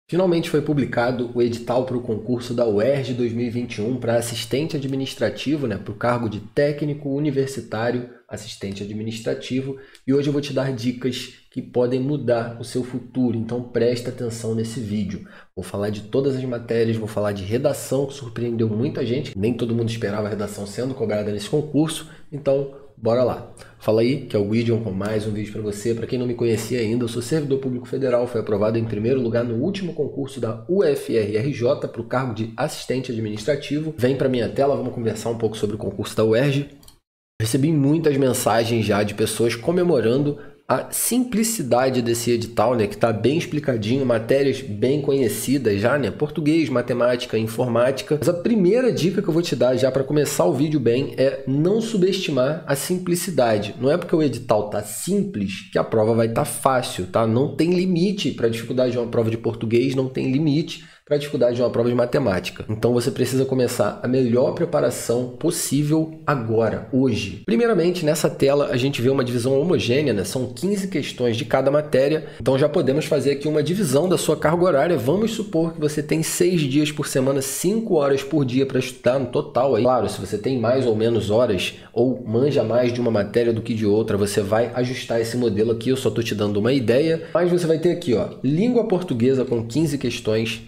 Finalmente foi publicado o edital para o concurso da UERJ 2021 para assistente administrativo, para o cargo de técnico universitário assistente administrativo. E hoje eu vou te dar dicas que podem mudar o seu futuro, então presta atenção nesse vídeo. Vou falar de todas as matérias, vou falar de redação, que surpreendeu muita gente. Nem todo mundo esperava a redação sendo cobrada nesse concurso, então bora lá. Fala aí, que é o Gideon com mais um vídeo para você. Para quem não me conhecia ainda, eu sou servidor público federal, fui aprovado em primeiro lugar no último concurso da UFRRJ para o cargo de assistente administrativo. Vem para minha tela, vamos conversar um pouco sobre o concurso da UERJ. Recebi muitas mensagens já de pessoas comemorando a simplicidade desse edital, que está bem explicadinho, matérias bem conhecidas já, português, matemática, informática. Mas a primeira dica que eu vou te dar já para começar o vídeo bem é não subestimar a simplicidade. Não é porque o edital está simples que a prova vai estar fácil, tá? Não tem limite para a dificuldade de uma prova de português, não tem limite para a dificuldade de uma prova de matemática. Então você precisa começar a melhor preparação possível agora, hoje. Primeiramente, nessa tela a gente vê uma divisão homogênea, São 15 questões de cada matéria. Então já podemos fazer aqui uma divisão da sua carga horária. Vamos supor que você tem 6 dias por semana, 5 horas por dia para estudar no total. Aí, claro, se você tem mais ou menos horas ou manja mais de uma matéria do que de outra, você vai ajustar esse modelo aqui. Eu só estou te dando uma ideia. Mas você vai ter aqui, língua portuguesa com 15 questões,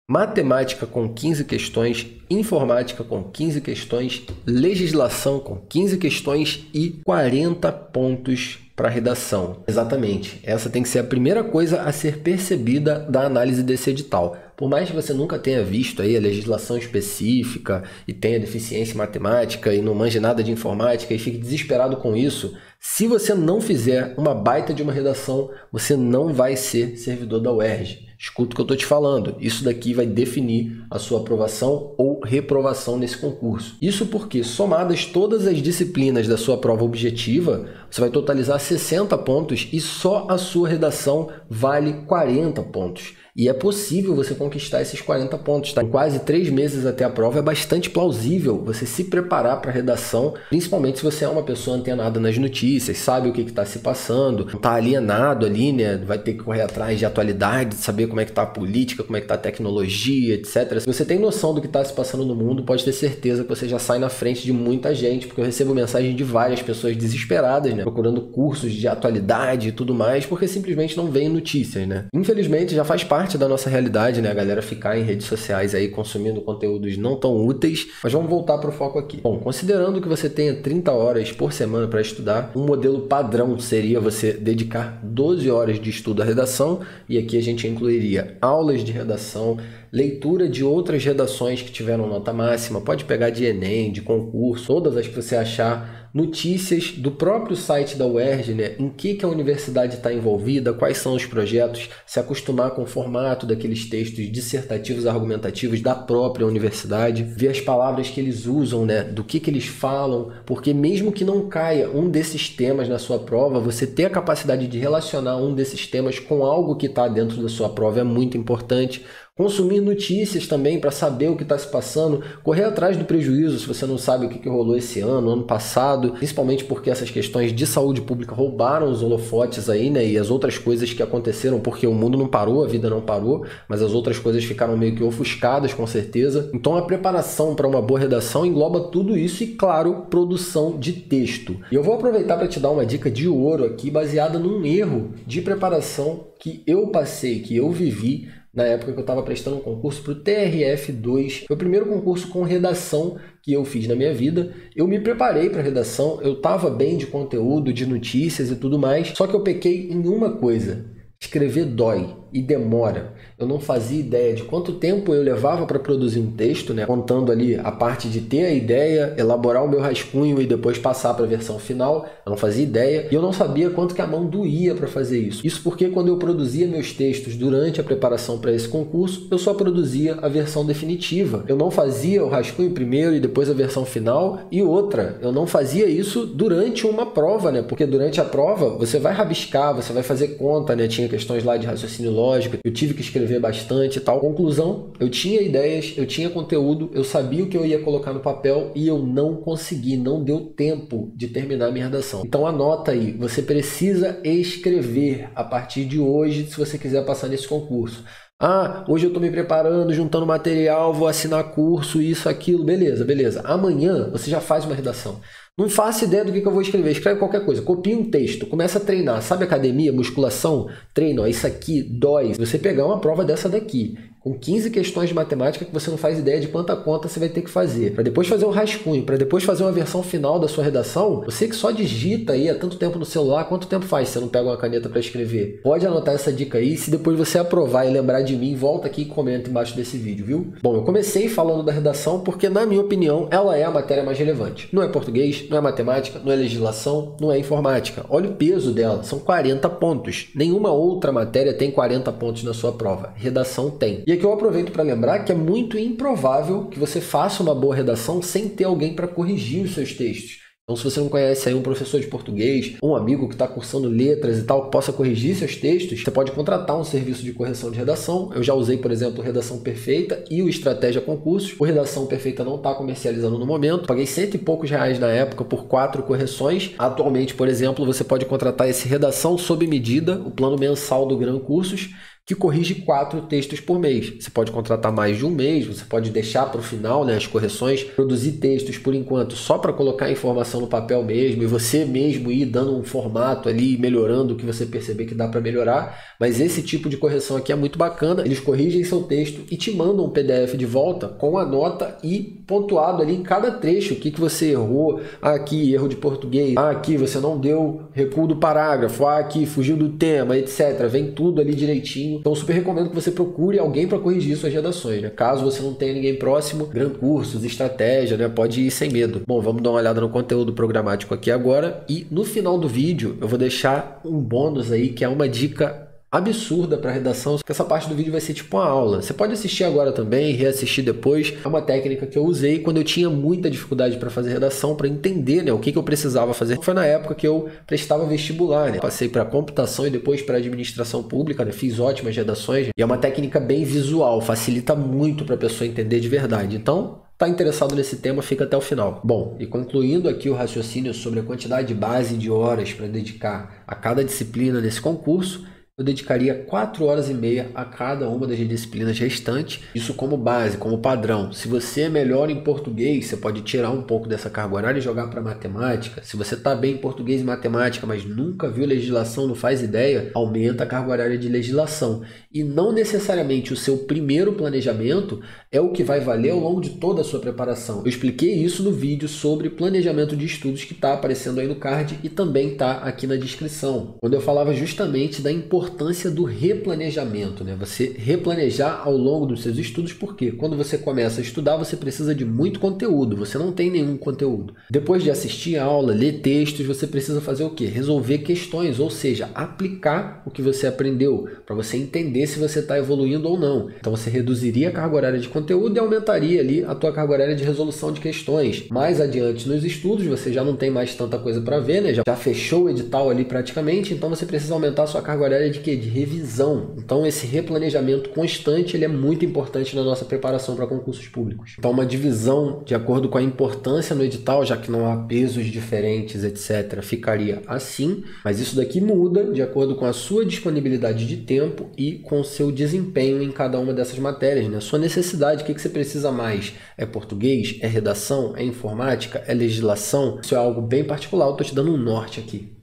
matemática com 15 questões, informática com 15 questões, legislação com 15 questões e 40 pontos para redação. Exatamente, essa tem que ser a primeira coisa a ser percebida da análise desse edital. Por mais que você nunca tenha visto aí a legislação específica e tenha deficiência em matemática e não manje nada de informática e fique desesperado com isso, se você não fizer uma baita de uma redação, você não vai ser servidor da UERJ. Escuta o que eu estou te falando. Isso daqui vai definir a sua aprovação ou reprovação nesse concurso. Isso porque, somadas todas as disciplinas da sua prova objetiva, você vai totalizar 60 pontos e só a sua redação vale 40 pontos. E é possível você conquistar esses 40 pontos, tá? Em quase 3 meses até a prova é bastante plausível você se preparar para a redação, principalmente se você é uma pessoa antenada nas notícias, sabe o que está se passando, não está alienado ali, vai ter que correr atrás de atualidade, saber como é que está a política, como é que está a tecnologia, etc. Se você tem noção do que está se passando no mundo, pode ter certeza que você já sai na frente de muita gente, porque eu recebo mensagem de várias pessoas desesperadas, procurando cursos de atualidade e tudo mais, porque simplesmente não vem notícias, Infelizmente já faz parte da nossa realidade, a galera ficar em redes sociais aí consumindo conteúdos não tão úteis, mas vamos voltar para o foco aqui. Bom, considerando que você tenha 30 horas por semana para estudar, um modelo padrão seria você dedicar 12 horas de estudo à redação, e aqui a gente incluiria aulas de redação, leitura de outras redações que tiveram nota máxima, pode pegar de Enem, de concurso, todas as que você achar, notícias do próprio site da UERJ, em que a universidade está envolvida, quais são os projetos, se acostumar com o formato daqueles textos dissertativos argumentativos da própria universidade, ver as palavras que eles usam, do que eles falam, porque mesmo que não caia um desses temas na sua prova, você ter a capacidade de relacionar um desses temas com algo que está dentro da sua prova é muito importante. Consumir notícias também para saber o que está se passando, correr atrás do prejuízo se você não sabe o que rolou esse ano passado, principalmente porque essas questões de saúde pública roubaram os holofotes aí, e as outras coisas que aconteceram, porque o mundo não parou, a vida não parou, mas as outras coisas ficaram meio que ofuscadas, com certeza. Então a preparação para uma boa redação engloba tudo isso e, claro, produção de texto. E eu vou aproveitar para te dar uma dica de ouro aqui, baseada num erro de preparação que eu passei, que eu vivi, na época que eu estava prestando um concurso para o TRF2, foi o primeiro concurso com redação que eu fiz na minha vida. Eu me preparei para redação, eu estava bem de conteúdo, de notícias e tudo mais, só que eu pequei em uma coisa: escrever dói e demora. Eu não fazia ideia de quanto tempo eu levava para produzir um texto, contando ali a parte de ter a ideia, elaborar o meu rascunho e depois passar para a versão final. Eu não fazia ideia e eu não sabia quanto que a mão doía para fazer isso. Isso porque quando eu produzia meus textos durante a preparação para esse concurso, eu só produzia a versão definitiva. Eu não fazia o rascunho primeiro e depois a versão final. E outra, eu não fazia isso durante uma prova, porque durante a prova você vai rabiscar, você vai fazer conta, Tinha questões lá de raciocínio lógico, eu tive que escrever bastante e tal. Conclusão, eu tinha ideias, eu tinha conteúdo, eu sabia o que eu ia colocar no papel e eu não consegui, não deu tempo de terminar a minha redação. Então anota aí, você precisa escrever a partir de hoje se você quiser passar nesse concurso. Ah, hoje eu estou me preparando, juntando material, vou assinar curso, isso, aquilo, beleza, beleza. Amanhã você já faz uma redação. Não faço ideia do que eu vou escrever. Escreve qualquer coisa. Copia um texto. Começa a treinar. Sabe academia, musculação? Treino. Ó, isso aqui dói. Você pegar uma prova dessa daqui, com 15 questões de matemática que você não faz ideia de quanta conta você vai ter que fazer. Para depois fazer um rascunho, para depois fazer uma versão final da sua redação, você que só digita aí há tanto tempo no celular, quanto tempo faz se você não pega uma caneta para escrever? Pode anotar essa dica aí. Se depois você aprovar e lembrar de mim, volta aqui e comenta embaixo desse vídeo, viu? Bom, eu comecei falando da redação porque, na minha opinião, ela é a matéria mais relevante. Não é português, não é matemática, não é legislação, não é informática. Olha o peso dela, são 40 pontos. Nenhuma outra matéria tem 40 pontos na sua prova. Redação tem. E aqui eu aproveito para lembrar que é muito improvável que você faça uma boa redação sem ter alguém para corrigir os seus textos. Então, se você não conhece aí um professor de português, um amigo que está cursando letras e tal, que possa corrigir seus textos, você pode contratar um serviço de correção de redação. Eu já usei, por exemplo, o Redação Perfeita e o Estratégia Concursos. O Redação Perfeita não está comercializando no momento. Paguei R$100 e poucos na época por 4 correções. Atualmente, por exemplo, você pode contratar esse Redação sob medida, o plano mensal do Gran Cursos, que corrige 4 textos por mês. Você pode contratar mais de um mês, você pode deixar para o final, né, as correções, produzir textos por enquanto só para colocar a informação no papel mesmo e você mesmo ir dando um formato ali, melhorando o que você perceber que dá para melhorar. Mas esse tipo de correção aqui é muito bacana. Eles corrigem seu texto e te mandam um PDF de volta com a nota e pontuado ali em cada trecho, o que você errou. Aqui, erro de português. Aqui, você não deu recuo do parágrafo. Aqui, fugiu do tema, etc. Vem tudo ali direitinho. Então, super recomendo que você procure alguém para corrigir suas redações, né? Caso você não tenha ninguém próximo, Gran Cursos, Estratégia, né? Pode ir sem medo. Bom, vamos dar uma olhada no conteúdo programático aqui agora. E no final do vídeo, eu vou deixar um bônus aí, que é uma dica absurda para redação, que essa parte do vídeo vai ser tipo uma aula. Você pode assistir agora também, reassistir depois. É uma técnica que eu usei quando eu tinha muita dificuldade para fazer redação, para entender, né, o que eu precisava fazer. Foi na época que eu prestava vestibular, né? Passei para computação e depois para administração pública, né? Fiz ótimas redações. E é uma técnica bem visual, facilita muito para a pessoa entender de verdade. Então, está interessado nesse tema, fica até o final. Bom, e concluindo aqui o raciocínio sobre a quantidade base de horas para dedicar a cada disciplina nesse concurso, eu dedicaria 4 horas e meia a cada uma das disciplinas restantes, isso como base, como padrão. Se você é melhor em português, você pode tirar um pouco dessa carga horária e jogar para matemática. Se você está bem em português e matemática, mas nunca viu legislação, não faz ideia, aumenta a carga horária de legislação. E não necessariamente o seu primeiro planejamento é o que vai valer ao longo de toda a sua preparação. Eu expliquei isso no vídeo sobre planejamento de estudos que está aparecendo aí no card e também está aqui na descrição, quando eu falava justamente da importância do replanejamento, né? Você replanejar ao longo dos seus estudos, porque quando você começa a estudar, você precisa de muito conteúdo, você não tem nenhum conteúdo. Depois de assistir a aula, ler textos, você precisa fazer o quê? Resolver questões, ou seja, aplicar o que você aprendeu, para você entender se você está evoluindo ou não. Então você reduziria a carga horária de conteúdo e aumentaria ali a tua carga horária de resolução de questões. Mais adiante nos estudos, você já não tem mais tanta coisa para ver, né? Já fechou o edital ali praticamente, então você precisa aumentar a sua carga horária de quê? De revisão. Então esse replanejamento constante ele é muito importante na nossa preparação para concursos públicos. Então uma divisão de acordo com a importância no edital, já que não há pesos diferentes, etc., ficaria assim, mas isso daqui muda de acordo com a sua disponibilidade de tempo e com o seu desempenho em cada uma dessas matérias, né? Sua necessidade, o que você precisa mais? É português? É redação? É informática? É legislação? Isso é algo bem particular, eu estou te dando um norte aqui.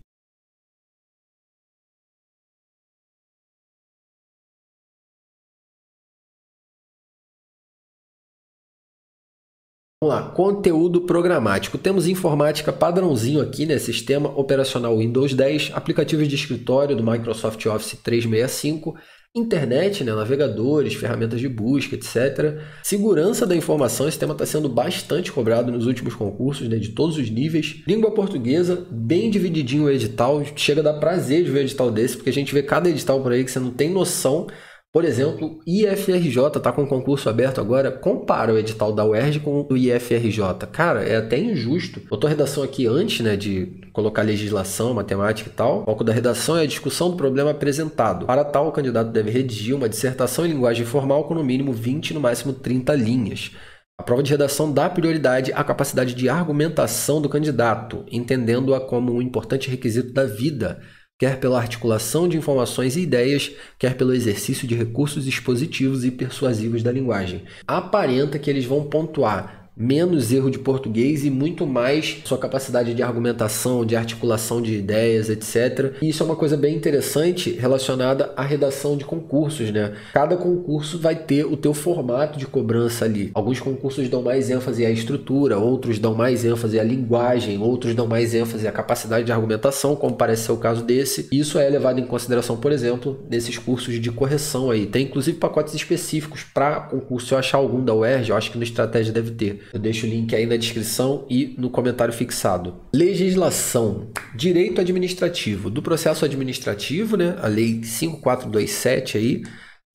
Vamos lá, conteúdo programático. Temos informática padrãozinho aqui, né? Sistema operacional Windows 10, aplicativos de escritório do Microsoft Office 365, internet, né? Navegadores, ferramentas de busca, etc. Segurança da informação, esse tema está sendo bastante cobrado nos últimos concursos, né? De todos os níveis. Língua portuguesa, bem divididinho o edital, chega a dar prazer de ver um edital desse, porque a gente vê cada edital por aí que você não tem noção. Por exemplo, IFRJ está com um concurso aberto agora, compara o edital da UERJ com o IFRJ. Cara, é até injusto. Botou a redação aqui antes, né, de colocar legislação, matemática e tal. O foco da redação é a discussão do problema apresentado. Para tal, o candidato deve redigir uma dissertação em linguagem formal com no mínimo 20, no máximo 30 linhas. A prova de redação dá prioridade à capacidade de argumentação do candidato, entendendo-a como um importante requisito da vida. quer pela articulação de informações e ideias, quer pelo exercício de recursos expositivos e persuasivos da linguagem. Aparenta que eles vão pontuar menos erro de português e muito mais sua capacidade de argumentação, de articulação de ideias, etc. E isso é uma coisa bem interessante relacionada à redação de concursos, né? Cada concurso vai ter o teu formato de cobrança ali. Alguns concursos dão mais ênfase à estrutura, outros dão mais ênfase à linguagem, outros dão mais ênfase à capacidade de argumentação, como parece ser o caso desse. Isso é levado em consideração, por exemplo, nesses cursos de correção aí. Tem inclusive pacotes específicos para concurso. Se eu achar algum da UERJ, eu acho que no Estratégia deve ter. Eu deixo o link aí na descrição e no comentário fixado. Legislação. Direito administrativo. Do processo administrativo, né? A Lei 5427 aí.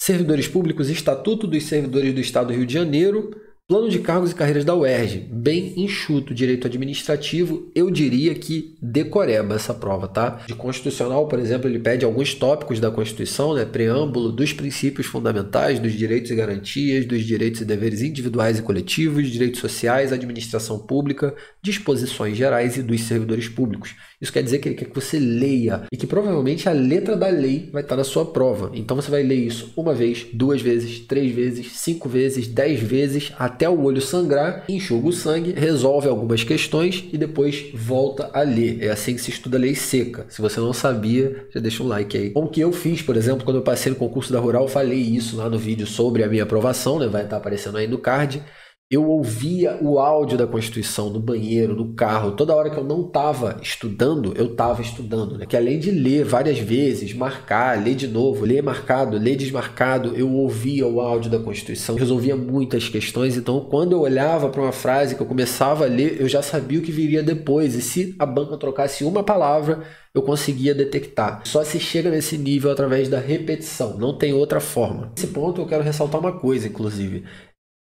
Servidores públicos, Estatuto dos Servidores do Estado do Rio de Janeiro. Plano de cargos e carreiras da UERJ, bem enxuto. Direito administrativo, eu diria que decoreba essa prova, tá? De constitucional, por exemplo, ele pede alguns tópicos da Constituição, né? Preâmbulo dos princípios fundamentais, dos direitos e garantias, dos direitos e deveres individuais e coletivos, direitos sociais, administração pública, disposições gerais e dos servidores públicos. Isso quer dizer que ele quer que você leia e que provavelmente a letra da lei vai estar na sua prova. Então você vai ler isso uma vez, 2 vezes, 3 vezes, 5 vezes, 10 vezes, até o olho sangrar, enxuga o sangue, resolve algumas questões e depois volta a ler. É assim que se estuda a lei seca. Se você não sabia, já deixa um like aí. Como que eu fiz, por exemplo, quando eu passei no concurso da Rural, falei isso lá no vídeo sobre a minha aprovação, né? Vai estar aparecendo aí no card. Eu ouvia o áudio da Constituição no banheiro, no carro, toda hora que eu não estava estudando, eu estava estudando, né? Que além de ler várias vezes, marcar, ler de novo, ler marcado, ler desmarcado, eu ouvia o áudio da Constituição, resolvia muitas questões. Então, quando eu olhava para uma frase que eu começava a ler, eu já sabia o que viria depois. E se a banca trocasse uma palavra, eu conseguia detectar. Só se chega nesse nível através da repetição, não tem outra forma. Nesse ponto eu quero ressaltar uma coisa, inclusive.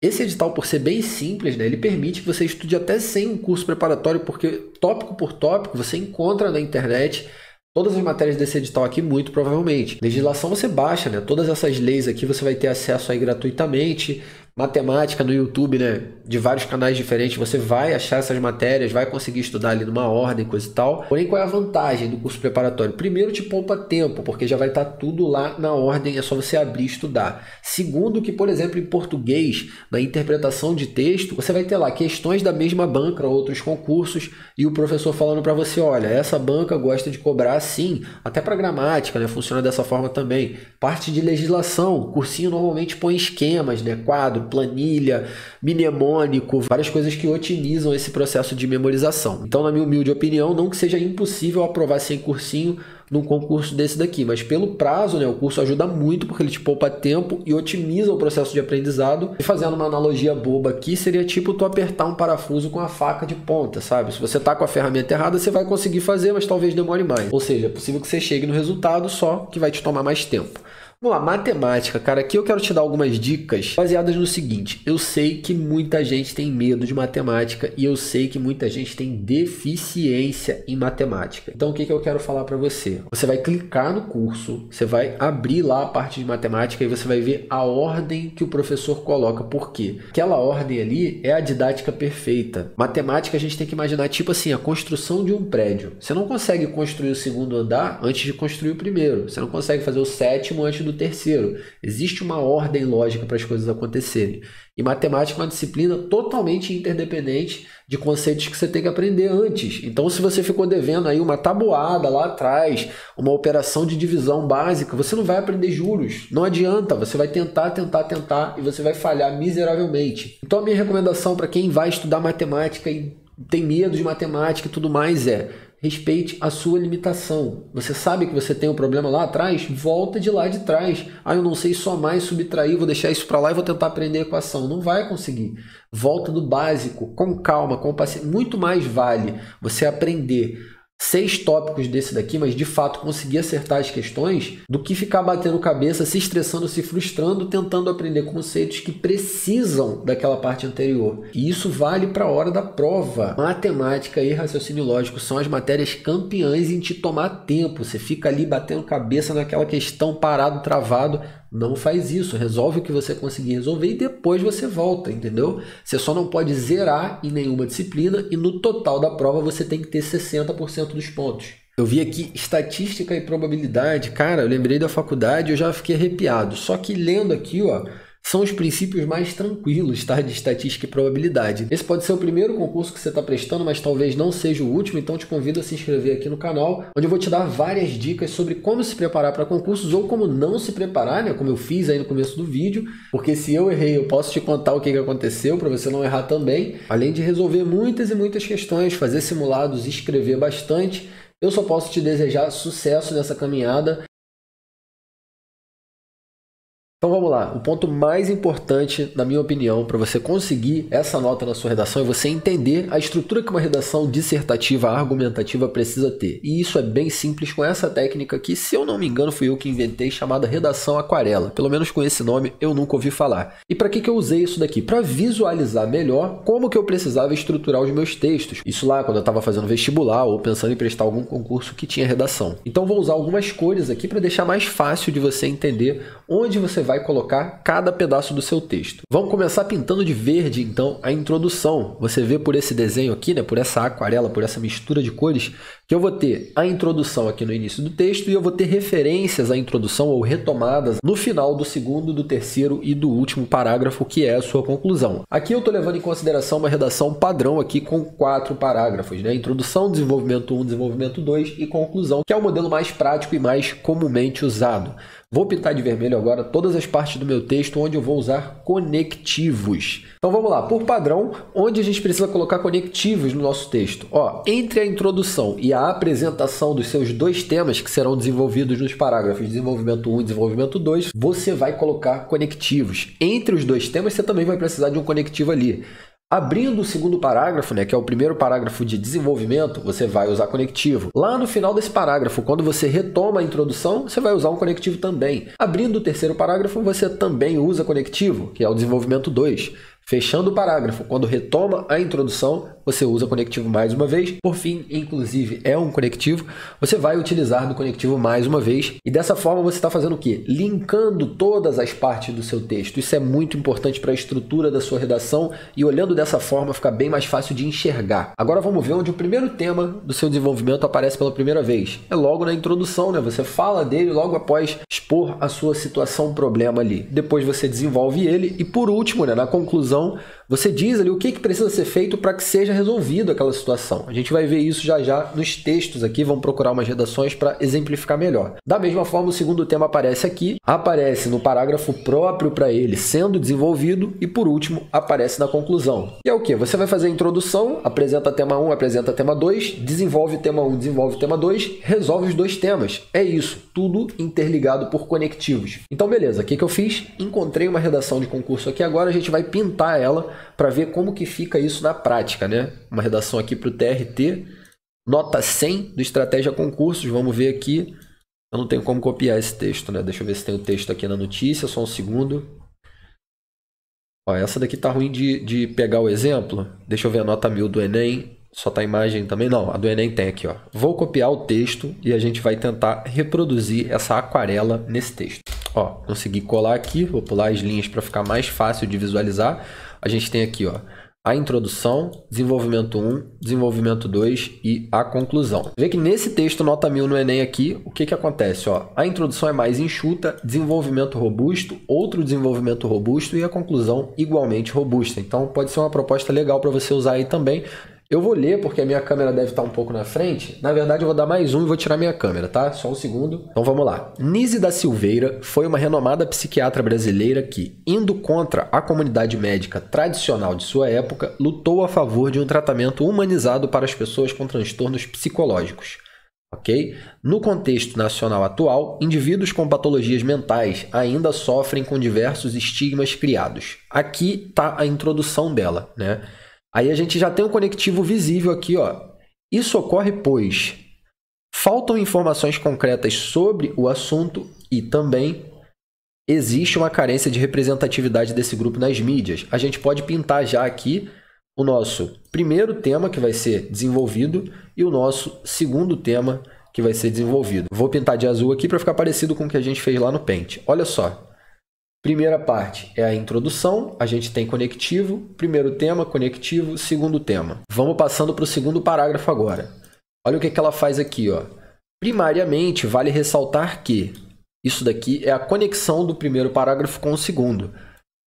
Esse edital, por ser bem simples, né, ele permite que você estude até sem um curso preparatório, porque tópico por tópico você encontra na internet todas as matérias desse edital aqui, muito provavelmente. Legislação você baixa, né? Todas essas leis aqui você vai ter acesso aí gratuitamente. Matemática no YouTube, né? De vários canais diferentes, você vai achar essas matérias, vai conseguir estudar ali numa ordem, coisa e tal. Porém, qual é a vantagem do curso preparatório? Primeiro, te poupa tempo, porque já vai estar tudo lá na ordem, é só você abrir e estudar. Segundo, que, por exemplo, em português, na interpretação de texto, você vai ter lá questões da mesma banca, outros concursos, e o professor falando para você, olha, essa banca gosta de cobrar assim, até para gramática, né? Funciona dessa forma também. Parte de legislação, o cursinho normalmente põe esquemas, né? Quadro, planilha, mnemônico, várias coisas que otimizam esse processo de memorização. Então, na minha humilde opinião, não que seja impossível aprovar sem cursinho num concurso desse daqui, mas pelo prazo, né, o curso ajuda muito porque ele te poupa tempo e otimiza o processo de aprendizado. E fazendo uma analogia boba aqui, seria tipo tu apertar um parafuso com a faca de ponta, sabe? Se você tá com a ferramenta errada, você vai conseguir fazer, mas talvez demore mais. Ou seja, é possível que você chegue no resultado, só que vai te tomar mais tempo. Vamos lá, matemática, cara, aqui eu quero te dar algumas dicas baseadas no seguinte: eu sei que muita gente tem medo de matemática e eu sei que muita gente tem deficiência em matemática. Então o que eu quero falar para você? Você vai clicar no curso, você vai abrir lá a parte de matemática e você vai ver a ordem que o professor coloca. Por quê? Aquela ordem ali é a didática perfeita. Matemática a gente tem que imaginar tipo assim, a construção de um prédio. Você não consegue construir o segundo andar antes de construir o primeiro. Você não consegue fazer o sétimo antes do terceiro. Existe uma ordem lógica para as coisas acontecerem. E matemática é uma disciplina totalmente interdependente de conceitos que você tem que aprender antes. Então, se você ficou devendo aí uma tabuada lá atrás, uma operação de divisão básica, você não vai aprender juros. Não adianta, você vai tentar e você vai falhar miseravelmente. Então, a minha recomendação para quem vai estudar matemática e tem medo de matemática e tudo mais é: respeite a sua limitação. Você sabe que você tem um problema lá atrás? Volta de lá de trás. Ah, eu não sei somar e subtrair, vou deixar isso para lá e vou tentar aprender a equação. Não vai conseguir. Volta do básico, com calma, com paciência. Muito mais vale você aprender 6 tópicos desse daqui, mas de fato conseguir acertar as questões, do que ficar batendo cabeça, se estressando, se frustrando, tentando aprender conceitos que precisam daquela parte anterior. E isso vale para a hora da prova. Matemática e raciocínio lógico são as matérias campeãs em te tomar tempo. Você fica ali batendo cabeça naquela questão, parado, travado. Não faz isso, resolve o que você conseguir resolver e depois você volta, entendeu? Você só não pode zerar em nenhuma disciplina e no total da prova você tem que ter 60% dos pontos. Eu vi aqui estatística e probabilidade, cara, eu lembrei da faculdade e eu já fiquei arrepiado. Só que lendo aqui, ó, são os princípios mais tranquilos, tá? De estatística e probabilidade. Esse pode ser o primeiro concurso que você está prestando, mas talvez não seja o último, então te convido a se inscrever aqui no canal, onde eu vou te dar várias dicas sobre como se preparar para concursos ou como não se preparar, né? Como eu fiz aí no começo do vídeo, porque se eu errei, eu posso te contar o que aconteceu para você não errar também. Além de resolver muitas e muitas questões, fazer simulados, escrever bastante, eu só posso te desejar sucesso nessa caminhada. Então vamos lá, o ponto mais importante, na minha opinião, para você conseguir essa nota na sua redação é você entender a estrutura que uma redação dissertativa, argumentativa precisa ter. E isso é bem simples com essa técnica que, se eu não me engano, fui eu que inventei, chamada redação aquarela. Pelo menos com esse nome eu nunca ouvi falar. E para que eu usei isso daqui? Para visualizar melhor como que eu precisava estruturar os meus textos. Isso lá quando eu estava fazendo vestibular ou pensando em prestar algum concurso que tinha redação. Então vou usar algumas cores aqui para deixar mais fácil de você entender onde você vai colocar cada pedaço do seu texto. Vamos começar pintando de verde, então, a introdução. Você vê por esse desenho aqui, né, por essa aquarela, por essa mistura de cores, que eu vou ter a introdução aqui no início do texto e eu vou ter referências à introdução ou retomadas no final do segundo, do terceiro e do último parágrafo, que é a sua conclusão. Aqui eu estou levando em consideração uma redação padrão aqui com 4 parágrafos, né? Introdução, desenvolvimento 1, desenvolvimento 2 e conclusão, que é o modelo mais prático e mais comumente usado. Vou pintar de vermelho agora todas as partes do meu texto onde eu vou usar conectivos. Então vamos lá, por padrão, onde a gente precisa colocar conectivos no nosso texto? Ó, entre a introdução e a apresentação dos seus 2 temas que serão desenvolvidos nos parágrafos desenvolvimento 1 e desenvolvimento 2, você vai colocar conectivos. Entre os 2 temas, você também vai precisar de um conectivo ali. Abrindo o segundo parágrafo, né, que é o primeiro parágrafo de desenvolvimento, você vai usar conectivo. Lá no final desse parágrafo, quando você retoma a introdução, você vai usar um conectivo também. Abrindo o terceiro parágrafo, você também usa conectivo, que é o desenvolvimento 2. Fechando o parágrafo, quando retoma a introdução, você usa conectivo mais uma vez. Por fim, inclusive, é um conectivo, você vai utilizar do conectivo mais uma vez. E dessa forma você está fazendo o quê? Linkando todas as partes do seu texto. Isso é muito importante para a estrutura da sua redação e olhando dessa forma fica bem mais fácil de enxergar. Agora vamos ver onde o primeiro tema do seu desenvolvimento aparece pela primeira vez. É logo na introdução, né? Você fala dele logo após expor a sua situação, problema ali. Depois você desenvolve ele e por último, né, na conclusão, você diz ali o que precisa ser feito para que seja resolvido aquela situação. A gente vai ver isso já já nos textos aqui, vamos procurar umas redações para exemplificar melhor. Da mesma forma, o segundo tema aparece aqui, aparece no parágrafo próprio para ele sendo desenvolvido e, por último, aparece na conclusão. E é o que? Você vai fazer a introdução, apresenta tema 1, apresenta tema 2, desenvolve tema 1, desenvolve tema 2, resolve os 2 temas. É isso, tudo interligado por conectivos. Então, beleza, o que eu fiz? Encontrei uma redação de concurso aqui, agora a gente vai pintar ela para ver como que fica isso na prática, né? Uma redação aqui para o TRT, nota 100 do Estratégia Concursos. Vamos ver aqui. Eu não tenho como copiar esse texto, né? Deixa eu ver se tem o texto aqui na notícia, só um segundo. Ó, essa daqui tá ruim de pegar o exemplo. Deixa eu ver a nota 1000 do Enem. Só tá a imagem também? Não, a do Enem tem aqui, ó. Vou copiar o texto e a gente vai tentar reproduzir essa aquarela nesse texto. Ó, consegui colar aqui, vou pular as linhas para ficar mais fácil de visualizar. A gente tem aqui, ó, a introdução, desenvolvimento 1, desenvolvimento 2 e a conclusão. Vê que nesse texto nota 1000 no Enem aqui, o que acontece? Ó, a introdução é mais enxuta, desenvolvimento robusto, outro desenvolvimento robusto e a conclusão igualmente robusta. Então pode ser uma proposta legal para você usar aí também. Eu vou ler porque a minha câmera deve estar um pouco na frente. Na verdade, eu vou dar mais um e vou tirar minha câmera, tá? Só um segundo. Então, vamos lá. Nise da Silveira foi uma renomada psiquiatra brasileira que, indo contra a comunidade médica tradicional de sua época, lutou a favor de um tratamento humanizado para as pessoas com transtornos psicológicos. Ok? No contexto nacional atual, indivíduos com patologias mentais ainda sofrem com diversos estigmas criados. Aqui está a introdução dela, né? Aí a gente já tem um conectivo visível aqui, ó. Isso ocorre pois faltam informações concretas sobre o assunto e também existe uma carência de representatividade desse grupo nas mídias. A gente pode pintar já aqui o nosso primeiro tema que vai ser desenvolvido e o nosso segundo tema que vai ser desenvolvido. Vou pintar de azul aqui para ficar parecido com o que a gente fez lá no Paint. Olha só. Primeira parte é a introdução, a gente tem conectivo, primeiro tema, conectivo, segundo tema. Vamos passando para o segundo parágrafo agora. Olha o que ela faz aqui, ó. Primariamente, vale ressaltar que isso daqui é a conexão do primeiro parágrafo com o segundo.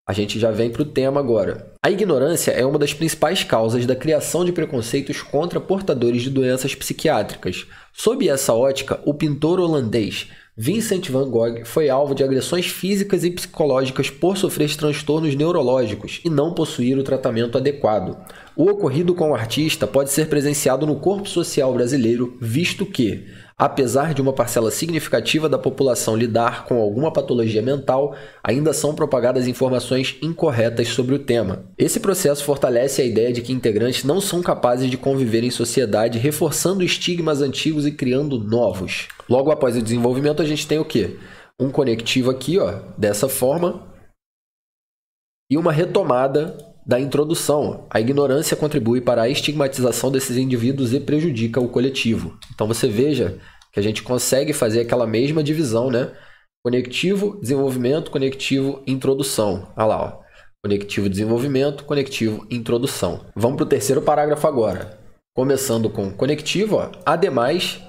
A gente já vem para o tema agora. A ignorância é uma das principais causas da criação de preconceitos contra portadores de doenças psiquiátricas. Sob essa ótica, o pintor holandês Vincent van Gogh foi alvo de agressões físicas e psicológicas por sofrer transtornos neurológicos e não possuir o tratamento adequado. O ocorrido com o artista pode ser presenciado no corpo social brasileiro, visto que, apesar de uma parcela significativa da população lidar com alguma patologia mental, ainda são propagadas informações incorretas sobre o tema. Esse processo fortalece a ideia de que integrantes não são capazes de conviver em sociedade, reforçando estigmas antigos e criando novos. Logo após o desenvolvimento, a gente tem o quê? Um conectivo aqui, ó, dessa forma, e uma retomada da introdução. A ignorância contribui para a estigmatização desses indivíduos e prejudica o coletivo. Então você veja que a gente consegue fazer aquela mesma divisão, né? Conectivo, desenvolvimento, conectivo, introdução. Olha lá, ó. Conectivo, desenvolvimento, conectivo, introdução. Vamos para o terceiro parágrafo agora. Começando com conectivo, ó. Ademais,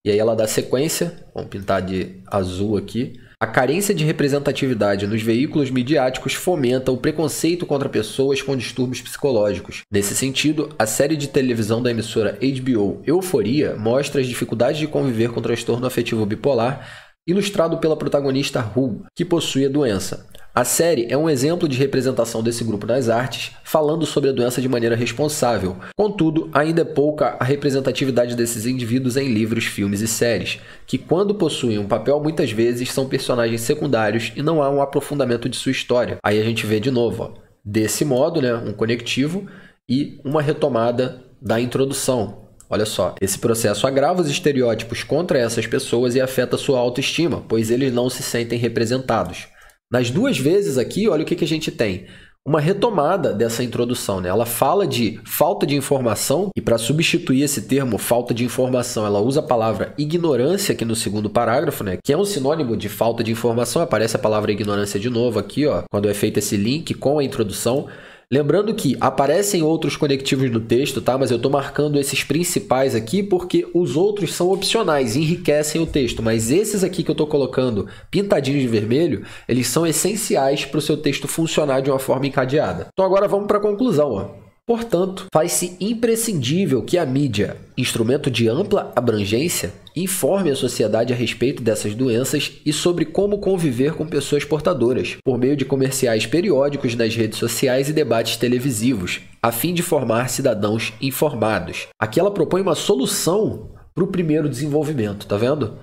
e aí ela dá sequência, vamos pintar de azul aqui. A carência de representatividade nos veículos midiáticos fomenta o preconceito contra pessoas com distúrbios psicológicos. Nesse sentido, a série de televisão da emissora HBO Euforia mostra as dificuldades de conviver com transtorno afetivo bipolar, ilustrado pela protagonista Ru, que possui a doença. A série é um exemplo de representação desse grupo nas artes, falando sobre a doença de maneira responsável. Contudo, ainda é pouca a representatividade desses indivíduos em livros, filmes e séries, que quando possuem um papel muitas vezes são personagens secundários e não há um aprofundamento de sua história. Aí a gente vê de novo, ó, desse modo, né, um conectivo e uma retomada da introdução. Olha só, esse processo agrava os estereótipos contra essas pessoas e afeta sua autoestima, pois eles não se sentem representados. Nas duas vezes aqui, olha o que a gente tem. Uma retomada dessa introdução, né? Ela fala de falta de informação e para substituir esse termo falta de informação, ela usa a palavra ignorância aqui no segundo parágrafo, né? Que é um sinônimo de falta de informação. Aparece a palavra ignorância de novo aqui, ó, quando é feito esse link com a introdução. Lembrando que aparecem outros conectivos no texto, tá? Mas eu estou marcando esses principais aqui porque os outros são opcionais, enriquecem o texto. Mas esses aqui que eu estou colocando pintadinhos de vermelho, eles são essenciais para o seu texto funcionar de uma forma encadeada. Então agora vamos para a conclusão, ó. Portanto, faz-se imprescindível que a mídia, instrumento de ampla abrangência, informe a sociedade a respeito dessas doenças e sobre como conviver com pessoas portadoras, por meio de comerciais periódicos nas redes sociais e debates televisivos, a fim de formar cidadãos informados. Aqui ela propõe uma solução para o primeiro desenvolvimento, tá vendo?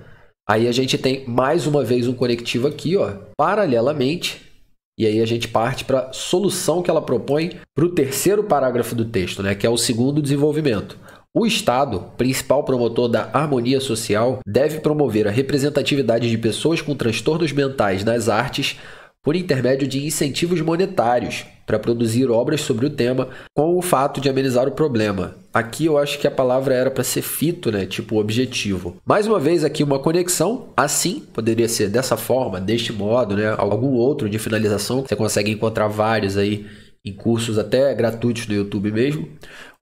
Aí a gente tem mais uma vez um conectivo aqui, ó, paralelamente. E aí a gente parte para a solução que ela propõe para o terceiro parágrafo do texto, né, que é o segundo desenvolvimento. O Estado, principal promotor da harmonia social, deve promover a representatividade de pessoas com transtornos mentais nas artes por intermédio de incentivos monetários para produzir obras sobre o tema, com o fato de amenizar o problema. Aqui eu acho que a palavra era para ser fito, né? Tipo objetivo. Mais uma vez aqui uma conexão, assim, poderia ser dessa forma, deste modo, né? Algum outro de finalização, você consegue encontrar vários aí em cursos até gratuitos do YouTube mesmo.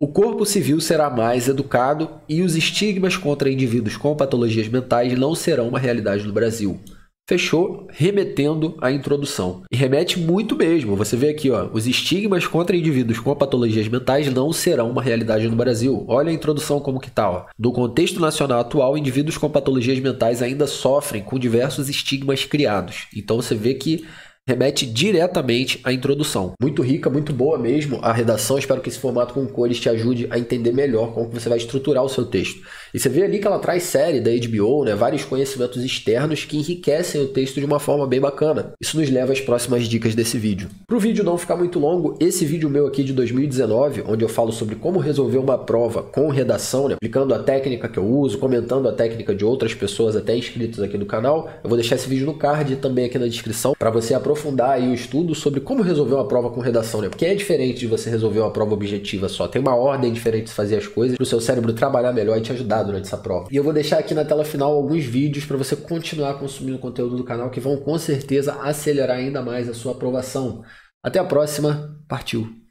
O corpo civil será mais educado e os estigmas contra indivíduos com patologias mentais não serão uma realidade no Brasil. Fechou, remetendo à introdução. E remete muito mesmo. Você vê aqui, ó, os estigmas contra indivíduos com patologias mentais não serão uma realidade no Brasil. Olha a introdução como que tá, ó. No contexto nacional atual, indivíduos com patologias mentais ainda sofrem com diversos estigmas criados. Então você vê que remete diretamente à introdução. Muito rica, muito boa mesmo a redação. Espero que esse formato com cores te ajude a entender melhor como você vai estruturar o seu texto. E você vê ali que ela traz série da HBO, né, vários conhecimentos externos que enriquecem o texto de uma forma bem bacana. Isso nos leva às próximas dicas desse vídeo. Para o vídeo não ficar muito longo, esse vídeo meu aqui de 2019, onde eu falo sobre como resolver uma prova com redação, né, aplicando a técnica que eu uso, comentando a técnica de outras pessoas até inscritos aqui no canal, eu vou deixar esse vídeo no card e também aqui na descrição para você aprofundar aí o estudo sobre como resolver uma prova com redação, né? Porque é diferente de você resolver uma prova objetiva só. Tem uma ordem diferente de fazer as coisas para o seu cérebro trabalhar melhor e te ajudar durante essa prova. E eu vou deixar aqui na tela final alguns vídeos para você continuar consumindo conteúdo do canal que vão com certeza acelerar ainda mais a sua aprovação. Até a próxima. Partiu!